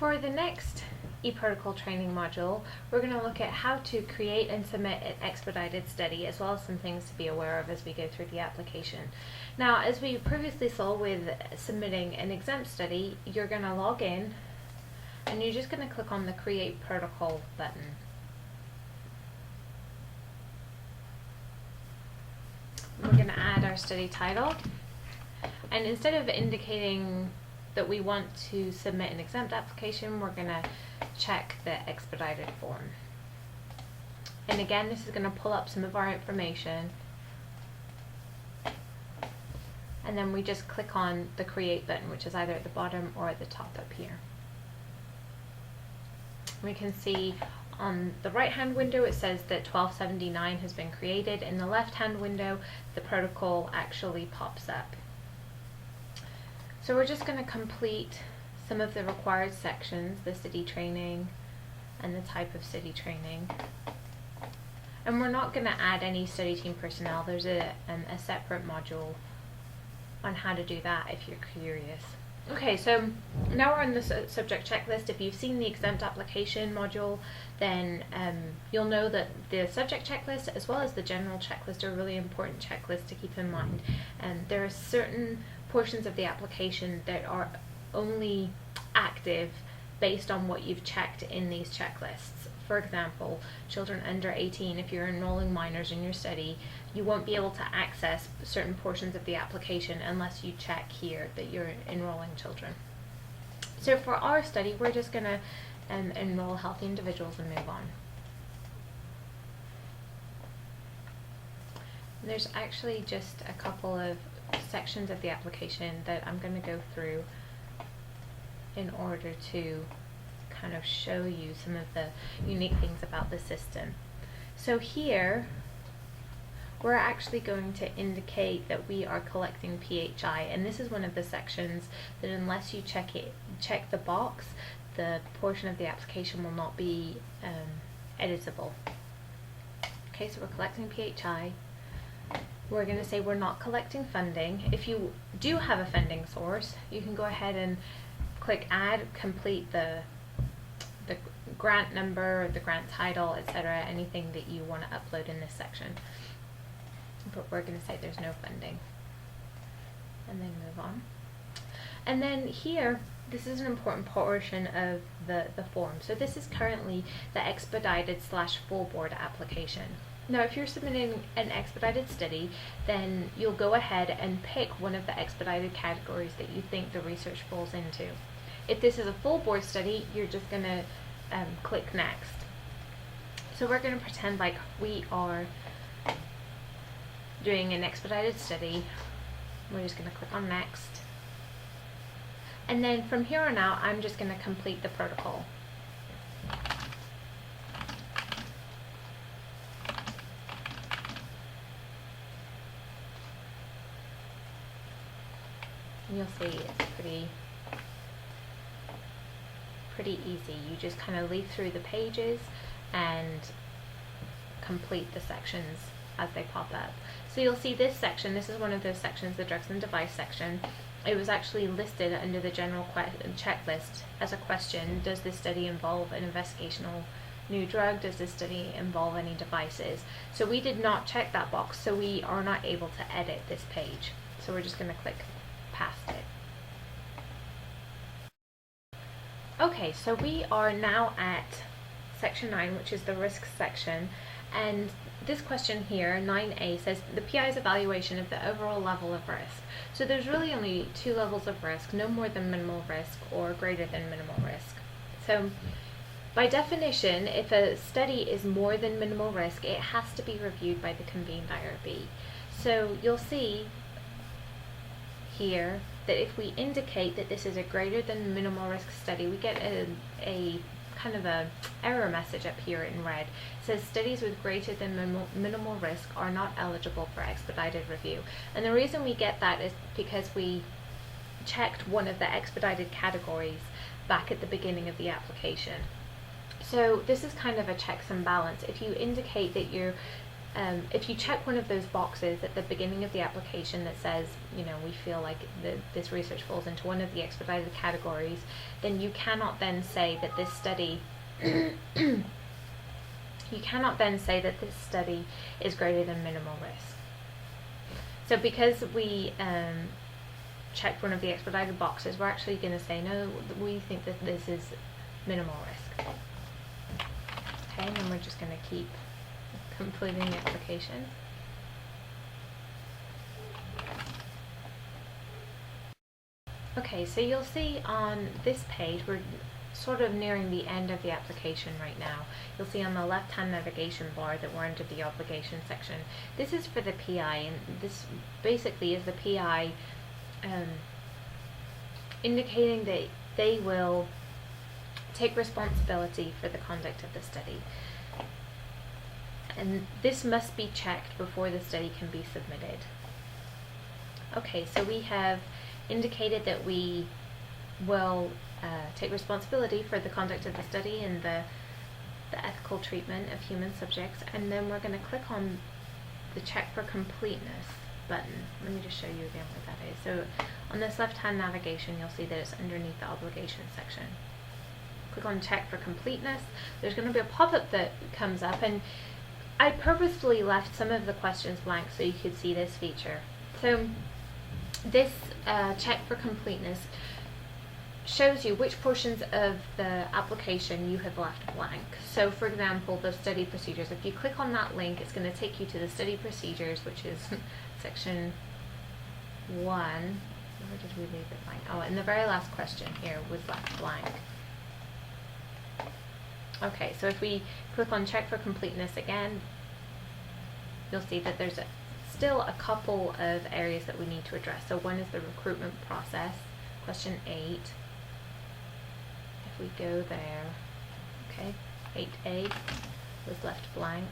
For the next eProtocol training module, we're going to look at how to create and submit an expedited study, as well as some things to be aware of as we go through the application. Now, as we previously saw with submitting an exempt study, you're going to log in and you're just going to click on the Create Protocol button. We're going to add our study title, and instead of indicating that we want to submit an exempt application, we're going to check the expedited form. And again, this is going to pull up some of our information, and then we just click on the Create button, which is either at the bottom or at the top up here. We can see on the right hand window it says that 1279 has been created. In the left hand window, the protocol actually pops up. So we're just going to complete some of the required sections, the city training and the type of city training. And we're not going to add any study team personnel. There's a separate module on how to do that if you're curious. Okay, so now we're on the subject checklist. If you've seen the exempt application module, then you'll know that the subject checklist as well as the general checklist are really important checklists to keep in mind. And there are certain portions of the application that are only active based on what you've checked in these checklists. For example, children under 18, if you're enrolling minors in your study, you won't be able to access certain portions of the application unless you check here that you're enrolling children. So for our study, we're just going to enroll healthy individuals and move on. There's actually just a couple of sections of the application that I'm going to go through in order to kind of show you some of the unique things about the system. So here we're actually going to indicate that we are collecting PHI, and this is one of the sections that unless you check the box, the portion of the application will not be editable. Okay, so we're collecting PHI. We're going to say we're not collecting funding. If you do have a funding source, you can go ahead and click Add, complete the grant number, the grant title, etc., anything that you want to upload in this section. But we're going to say there's no funding, and then move on. And then here, this is an important portion of the form. So this is currently the expedited/full board application. Now, if you're submitting an expedited study, then you'll go ahead and pick one of the expedited categories that you think the research falls into. If this is a full board study, you're just going to click Next. So we're going to pretend like we are doing an expedited study. We're just going to click on Next. And then from here on out, I'm just going to complete the protocol. You'll see it's pretty easy. You just kind of leaf through the pages and complete the sections as they pop up. So you'll see this section, this is one of those sections, the drugs and device section. It was actually listed under the general checklist as a question: does this study involve an investigational new drug? Does this study involve any devices? So we did not check that box, so we are not able to edit this page. So we're just going to click past it. Okay, so we are now at section 9, which is the risk section, and this question here, 9A, says the PI's evaluation of the overall level of risk. So there's really only 2 levels of risk, no more than minimal risk or greater than minimal risk. So by definition, if a study is more than minimal risk, it has to be reviewed by the convened IRB. So you'll see here that if we indicate that this is a greater than minimal risk study, we get a kind of a error message up here in red. It says studies with greater than minimal risk are not eligible for expedited review. And the reason we get that is because we checked one of the expedited categories back at the beginning of the application. So this is kind of a checks and balance. If you indicate that you're if you check one of those boxes at the beginning of the application that says, you know, we feel like this research falls into one of the expedited categories, then you cannot then say that this study you cannot then say that this study is greater than minimal risk. So because we checked one of the expedited boxes, we're actually going to say, no, we think that this is minimal risk. Okay, and then we're just going to keep completing the application. Okay, so you'll see on this page, we're sort of nearing the end of the application right now. You'll see on the left-hand navigation bar that we're under the obligation section. This is for the PI, and this basically is the PI indicating that they will take responsibility for the conduct of the study. And this must be checked before the study can be submitted. Okay, so we have indicated that we will take responsibility for the conduct of the study and the ethical treatment of human subjects, and then we're going to click on the check for completeness button. Let me just show you again what that is. So on this left-hand navigation, you'll see that it's underneath the obligation section. Click on check for completeness. There's going to be a pop-up that comes up, and I purposefully left some of the questions blank so you could see this feature. So this check for completeness shows you which portions of the application you have left blank. So for example, the study procedures, if you click on that link, it's going to take you to the study procedures, which is section 1. Where did we leave it blank? Oh, and the very last question here was left blank. Okay, so if we click on check for completeness again, you'll see that there's still a couple of areas that we need to address. So one is the recruitment process, question 8. If we go there, okay, 8A was left blank.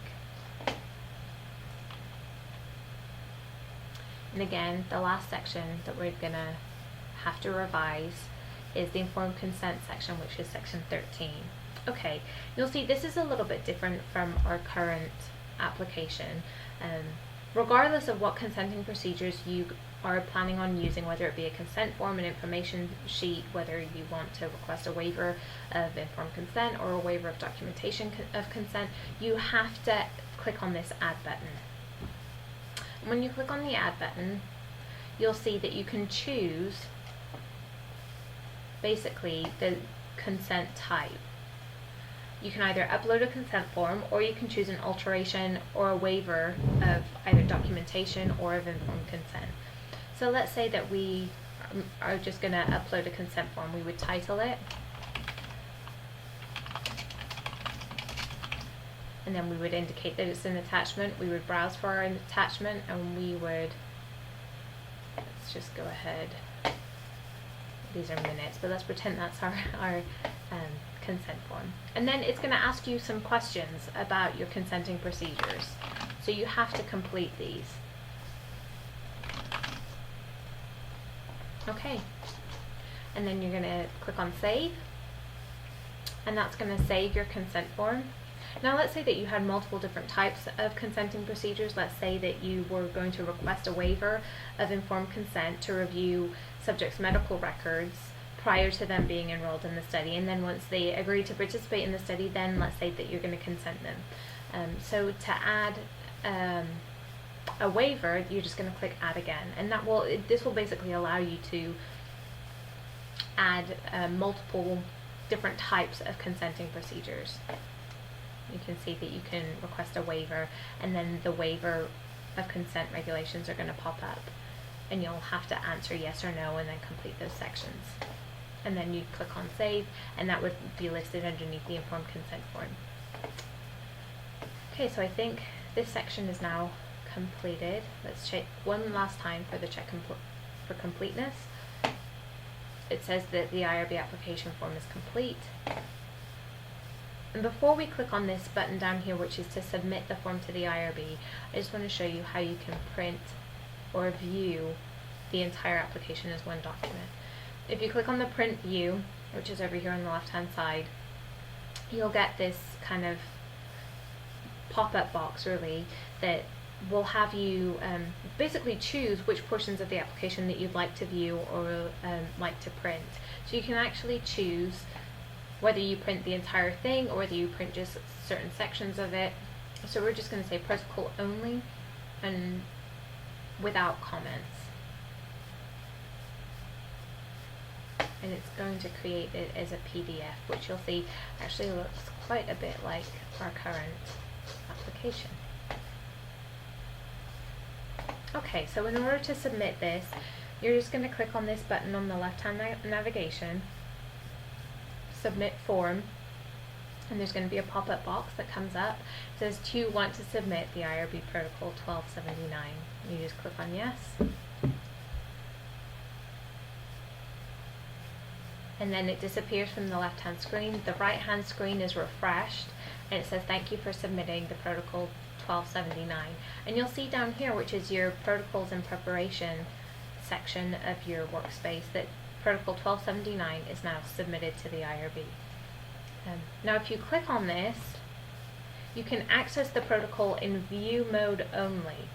And again, the last section that we're going to have to revise is the informed consent section, which is section 13. Okay, you'll see this is a little bit different from our current application. Regardless of what consenting procedures you are planning on using, whether it be a consent form, an information sheet, whether you want to request a waiver of informed consent or a waiver of documentation of consent, you have to click on this add button. When you click on the add button, you'll see that you can choose basically the consent type. You can either upload a consent form, or you can choose an alteration or a waiver of either documentation or of informed consent. So let's say that we are just going to upload a consent form. We would title it, and then we would indicate that it's an attachment. We would browse for our attachment, and we would, let's just go ahead, these are minutes, but let's pretend that's our consent form. And then it's going to ask you some questions about your consenting procedures. So you have to complete these. Okay. And then you're going to click on save. And that's going to save your consent form. Now let's say that you had multiple different types of consenting procedures. Let's say that you were going to request a waiver of informed consent to review subjects' medical records prior to them being enrolled in the study, and then once they agree to participate in the study, then let's say that you're going to consent them. So to add a waiver, you're just going to click add again, and that will this will basically allow you to add multiple different types of consenting procedures. You can see that you can request a waiver, and then the waiver of consent regulations are going to pop up, and you'll have to answer yes or no and then complete those sections. And then you click on save, and that would be listed underneath the informed consent form. Okay, so I think this section is now completed. Let's check one last time for the check for completeness. It says that the IRB application form is complete. And before we click on this button down here, which is to submit the form to the IRB, I just want to show you how you can print or view the entire application as one document. If you click on the print view, which is over here on the left hand side, you'll get this kind of pop-up box really that will have you basically choose which portions of the application that you'd like to view or like to print. So you can actually choose whether you print the entire thing or whether you print just certain sections of it. So we're just going to say protocol only and without comments. And it's going to create it as a PDF, which you'll see actually looks quite a bit like our current application. Okay, so in order to submit this, you're just going to click on this button on the left-hand navigation, Submit Form, and there's going to be a pop-up box that comes up. It says, do you want to submit the IRB Protocol 1279? You just click on yes. And then it disappears from the left-hand screen. The right-hand screen is refreshed, and it says, thank you for submitting the Protocol 1279. And you'll see down here, which is your Protocols in Preparation section of your workspace, that Protocol 1279 is now submitted to the IRB. Now if you click on this, you can access the protocol in view mode only.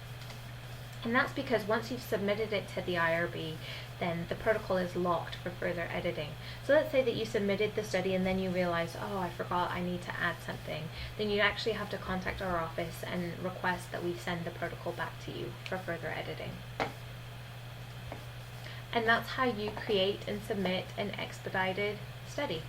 And that's because once you've submitted it to the IRB, then the protocol is locked for further editing. So let's say that you submitted the study and then you realize, oh, I forgot I need to add something. Then you actually have to contact our office and request that we send the protocol back to you for further editing. And that's how you create and submit an expedited study.